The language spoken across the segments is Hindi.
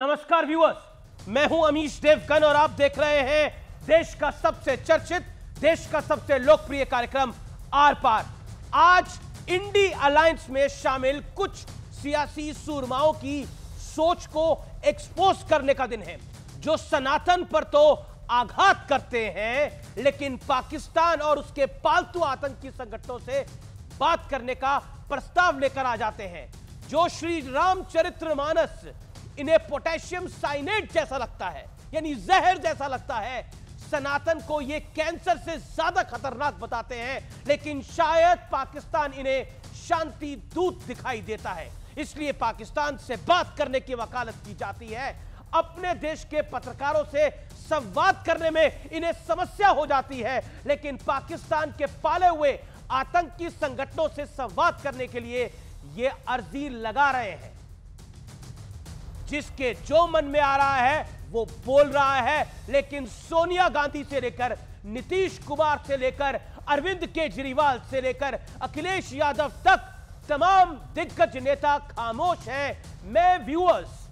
नमस्कार व्यूअर्स, मैं हूं अमीश देवगन और आप देख रहे हैं देश का सबसे चर्चित, देश का सबसे लोकप्रिय कार्यक्रम आर पार। आज इंडी अलायंस में शामिल कुछ सियासी सूरमाओं की सोच को एक्सपोज करने का दिन है, जो सनातन पर तो आघात करते हैं लेकिन पाकिस्तान और उसके पालतू आतंकी संगठनों से बात करने का प्रस्ताव लेकर आ जाते हैं। जो श्री रामचरितमानस इन्हें पोटेशियम साइनेट जैसा लगता है, यानी जहर जैसा लगता है, सनातन को ये कैंसर से ज्यादा खतरनाक बताते हैं, लेकिन शायद पाकिस्तान इन्हें शांति दूत दिखाई देता है, इसलिए पाकिस्तान से बात करने की वकालत की जाती है। अपने देश के पत्रकारों से संवाद करने में इन्हें समस्या हो जाती है, लेकिन पाकिस्तान के पाले हुए आतंकी संगठनों से संवाद करने के लिए ये अर्जी लगा रहे हैं। जिसके जो मन में आ रहा है वो बोल रहा है, लेकिन सोनिया गांधी से लेकर नीतीश कुमार से लेकर अरविंद केजरीवाल से लेकर अखिलेश यादव तक तमाम दिग्गज नेता खामोश हैं। मैं व्यूअर्स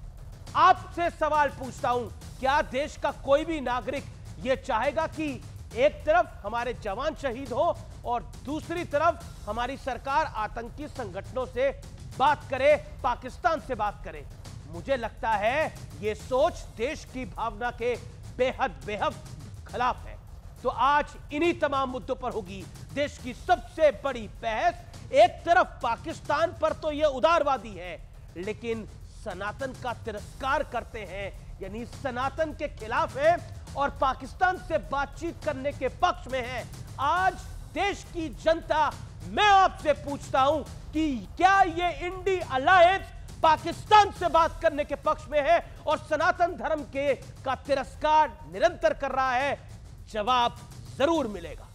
आपसे सवाल पूछता हूं, क्या देश का कोई भी नागरिक यह चाहेगा कि एक तरफ हमारे जवान शहीद हो और दूसरी तरफ हमारी सरकार आतंकी संगठनों से बात करे, पाकिस्तान से बात करे? मुझे लगता है यह सोच देश की भावना के बेहद खिलाफ है। तो आज इन्हीं तमाम मुद्दों पर होगी देश की सबसे बड़ी बहस। एक तरफ पाकिस्तान पर तो यह उदारवादी है, लेकिन सनातन का तिरस्कार करते हैं, यानी सनातन के खिलाफ है और पाकिस्तान से बातचीत करने के पक्ष में है। आज देश की जनता, मैं आपसे पूछता हूं कि क्या यह इंडी अलायंस पाकिस्तान से बात करने के पक्ष में है और सनातन धर्म के का तिरस्कार निरंतर कर रहा है? जवाब जरूर मिलेगा।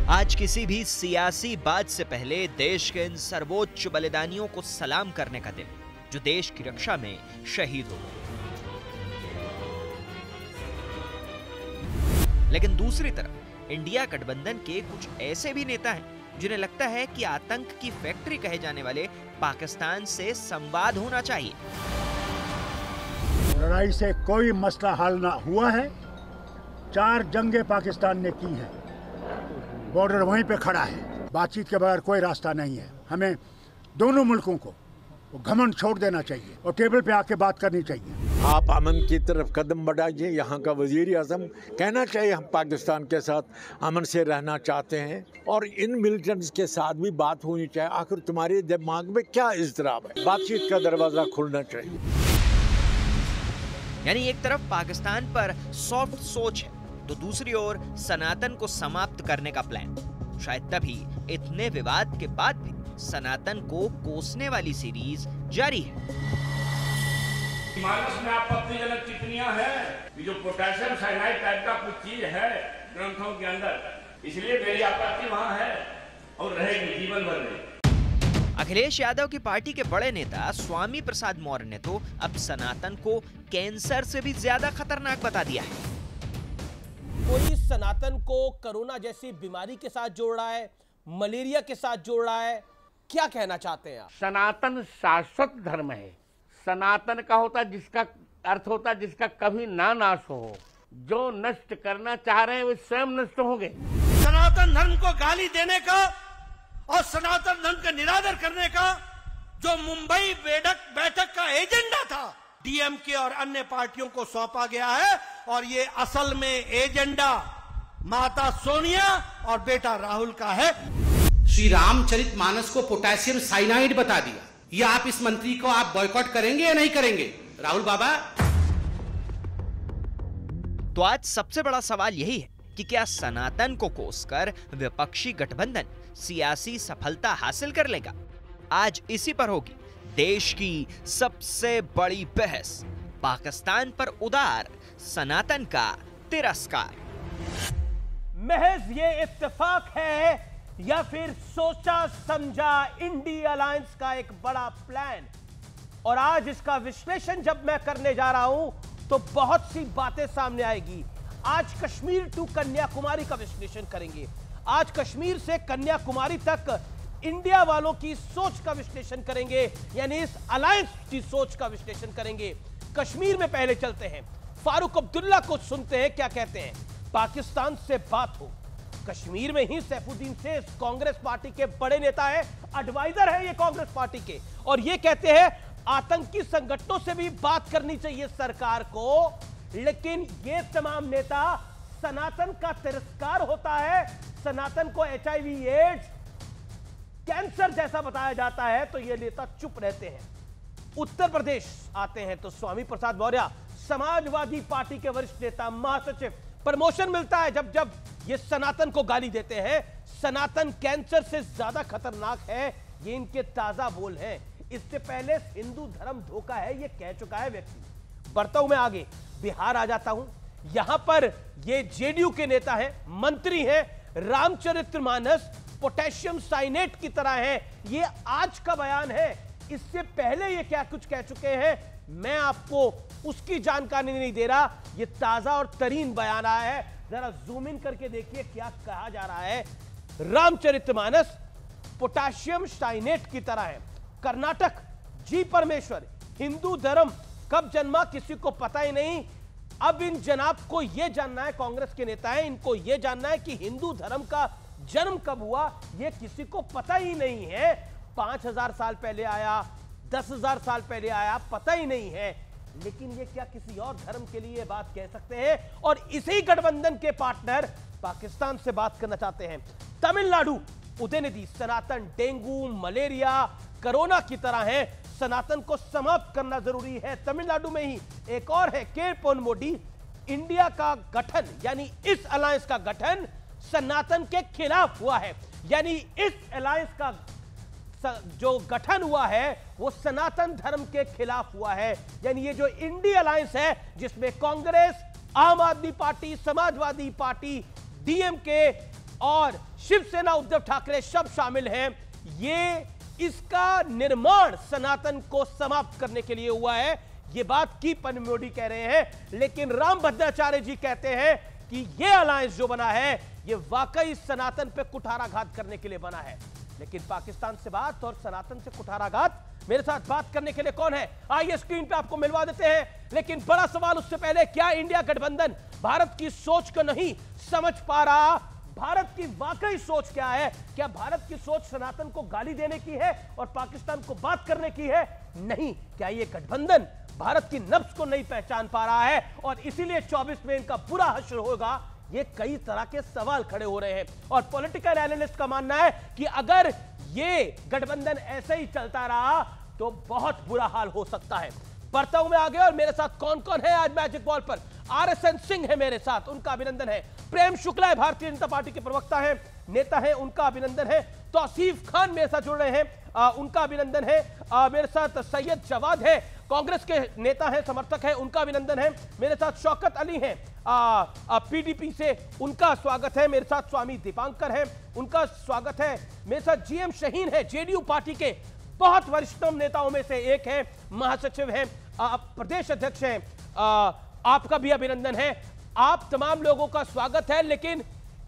आज किसी भी सियासी बात से पहले देश के इन सर्वोच्च बलिदानियों को सलाम करने का दिन, जो देश की रक्षा में शहीद हो गए। लेकिन दूसरी तरफ इंडिया गठबंधन के कुछ ऐसे भी नेता हैं जिन्हें लगता है कि आतंक की फैक्ट्री कहे जाने वाले पाकिस्तान से संवाद होना चाहिए। लड़ाई से कोई मसला हल ना हुआ है। 4 जंगें पाकिस्तान ने की हैं, बॉर्डर वहीं पे खड़ा है। बातचीत के बगैर कोई रास्ता नहीं है। हमें दोनों मुल्कों को घमंड छोड़ देना चाहिए और टेबल पे आके बात करनी चाहिए। आप अमन की तरफ कदम बढ़ाइए। यहाँ का वजीर आजम कहना चाहिए हम पाकिस्तान के साथ अमन से रहना चाहते हैं और इन मिलिटेंट्स के साथ भी बात होनी चाहिए। आखिर तुम्हारे दिमाग में क्या इज़्तिराब है? बातचीत का दरवाजा खुलना चाहिए। यानी एक तरफ पाकिस्तान पर सॉफ्ट सोच है, तो दूसरी ओर सनातन को समाप्त करने का प्लान। शायद तभी इतने विवाद के बाद भी सनातन को कोसने वाली सीरीज जारी है। मानस में आपत्तिजनक टिप्पणियां हैं कि जो पोटेशियम साइनाइड टाइप का कुछ चीज है ग्रंथों के अंदर, इसलिए मेरी आपत्ति वहां है और रहेगी जीवन भर में। अखिलेश यादव की पार्टी के बड़े नेता स्वामी प्रसाद मौर्य ने तो अब सनातन को कैंसर से भी ज्यादा खतरनाक बता दिया है। कोई सनातन को कोरोना जैसी बीमारी के साथ जोड़ रहा है, मलेरिया के साथ जोड़ रहा है। क्या कहना चाहते हैं आप? सनातन शाश्वत धर्म है। सनातन का होता जिसका अर्थ होता जिसका कभी ना नाश हो। जो नष्ट करना चाह रहे हैं वे स्वयं नष्ट होंगे। सनातन धर्म को गाली देने का और सनातन धर्म का निरादर करने का जो मुंबई बैठक का एजेंडा था, डीएमके और अन्य पार्टियों को सौंपा गया है और ये असल में एजेंडा माता सोनिया और बेटा राहुल का है। श्री रामचरितमानस को पोटेशियम साइनाइड बता दिया। ये आप इस मंत्री को आप बॉयकॉट करेंगे या नहीं करेंगे राहुल बाबा? तो आज सबसे बड़ा सवाल यही है कि क्या सनातन को कोसकर विपक्षी गठबंधन सियासी सफलता हासिल कर लेगा? आज इसी पर होगी देश की सबसे बड़ी बहस। पाकिस्तान पर उदार सनातन का तिरस्कार। महज ये इत्तेफाक है या फिर सोचा समझा इंडिया अलायंस का एक बड़ा प्लान? और आज इसका विश्लेषण जब मैं करने जा रहा हूं तो बहुत सी बातें सामने आएगी। आज कश्मीर टू कन्याकुमारी का विश्लेषण करेंगे। आज कश्मीर से कन्याकुमारी तक इंडिया वालों की सोच का विश्लेषण करेंगे, यानी इस अलायंस की सोच का विश्लेषण करेंगे। कश्मीर में पहले चलते हैं, फारूक अब्दुल्ला को सुनते हैं क्या कहते हैं। पाकिस्तान से बात हो, कश्मीर में ही सैफुद्दीन से कांग्रेस पार्टी के बड़े नेता है, एडवाइजर है ये कांग्रेस पार्टी के, और ये कहते हैं आतंकी संगठनों से भी बात करनी चाहिए सरकार को, लेकिन ये तमाम नेता सनातन का तिरस्कार होता है, सनातन को HIV एड्स कैंसर जैसा बताया जाता है, तो ये नेता चुप रहते हैं। उत्तर प्रदेश आते हैं तो स्वामी प्रसाद मौर्य समाजवादी पार्टी के वरिष्ठ नेता, महासचिव, प्रमोशन मिलता है जब जब ये सनातन को गाली देते हैं। सनातन कैंसर से ज्यादा खतरनाक है, ये इनके ताजा बोल हैं। इससे पहले हिंदू धर्म धोखा है, ये कह चुका है व्यक्ति। बढ़ता हूं मैं आगे, बिहार आ जाता हूं। यहां पर ये JDU के नेता हैं, मंत्री हैं, रामचरितमानस पोटेशियम साइनेट की तरह है। ये आज का बयान है, इससे पहले ये क्या कुछ कह चुके हैं मैं आपको उसकी जानकारी नहीं दे रहा। ये ताजा और तरीन बयान आया है, जरा जूम इन करके देखिए क्या कहा जा रहा है। रामचरितमानस पोटेशियम साइनेट की तरह है। कर्नाटक, जी परमेश्वर, हिंदू धर्म कब जन्मा किसी को पता ही नहीं। अब इन जनाब को यह जानना है, कांग्रेस के नेता हैं, इनको यह जानना है कि हिंदू धर्म का जन्म कब हुआ, यह किसी को पता ही नहीं है। 5000 साल पहले आया, 10,000 साल पहले आया, पता ही नहीं है। लेकिन ये क्या किसी और धर्म के लिए बात कह सकते हैं? और इसी गठबंधन के पार्टनर पाकिस्तान से बात करना चाहते हैं। तमिलनाडु, उदयनिधि, सनातन डेंगू, मलेरिया, कोरोना की तरह है, सनातन को समाप्त करना जरूरी है। तमिलनाडु में ही एक और है, के पोनमुडी। इंडिया का गठन यानी इस अलायंस का गठन सनातन के खिलाफ हुआ है, यानी इस अलायंस का जो गठन हुआ है वो सनातन धर्म के खिलाफ हुआ है। यानी ये जो इंडिया अलायंस है जिसमें कांग्रेस, आम आदमी पार्टी, समाजवादी पार्टी, DMK और शिवसेना उद्धव ठाकरे सब शामिल हैं, ये इसका निर्माण सनातन को समाप्त करने के लिए हुआ है। ये बात की पोनमुडी कह रहे हैं, लेकिन रामभद्राचार्य जी कहते हैं कि ये अलायंस जो बना है ये वाकई सनातन पे कुठाराघात करने के लिए बना है। लेकिन पाकिस्तान से बात और सनातन से कुठाराघात, मेरे साथ बात करने के लिए कौन है, आइए स्क्रीन पे आपको मिलवा देते हैं। लेकिन बड़ा सवाल उससे पहले, क्या इंडिया गठबंधन भारत की सोच को नहीं समझ पा रहा? भारत की वाकई सोच क्या है? क्या भारत की सोच सनातन को गाली देने की है और पाकिस्तान को बात करने की है? नहीं। क्या ये गठबंधन भारत की नब्ज को नहीं पहचान पा रहा है और इसीलिए 24 में इनका बुरा हश्र होगा? ये कई तरह के सवाल खड़े हो रहे हैं और पॉलिटिकल एनालिस्ट का मानना है कि अगर ये गठबंधन ऐसे ही चलता रहा तो बहुत बुरा हाल हो सकता है। बढ़ता हूं मैं आगे, और मेरे साथ कौन कौन है आज मैजिक बॉल पर? RSN सिंह है मेरे साथ, उनका अभिनंदन है। प्रेम शुक्ला है, भारतीय जनता पार्टी के प्रवक्ता है, नेता है, उनका अभिनंदन है। तौसीफ खान मेरे साथ जुड़ रहे हैं, उनका अभिनंदन है। मेरे साथ सैयद जवाद है, कांग्रेस के नेता है, समर्थक है, उनका अभिनंदन है। मेरे साथ शौकत अली हैं, PDP से, उनका स्वागत है। मेरे साथ स्वामी दीपांकर हैं, उनका स्वागत है। मेरे साथ GM शहीन है, JDU पार्टी के बहुत वरिष्ठतम नेताओं में से एक है, महासचिव हैं, प्रदेश अध्यक्ष हैं। आपका भी अभिनंदन है। आप तमाम लोगों का स्वागत है। लेकिन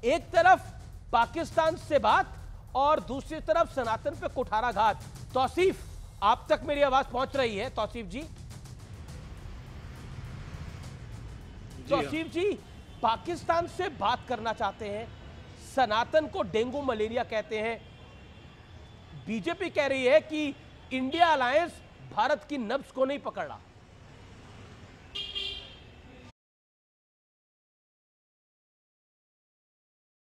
एक तरफ पाकिस्तान से बात और दूसरी तरफ सनातन पे कुठाराघात। तौसीफ, आप तक मेरी आवाज पहुंच रही है? तौसीफ जी, तौसीफ जी, पाकिस्तान से बात करना चाहते हैं, सनातन को डेंगू मलेरिया कहते हैं। बीजेपी कह रही है कि इंडिया अलायंस भारत की नब्ज को नहीं पकड़ रहा।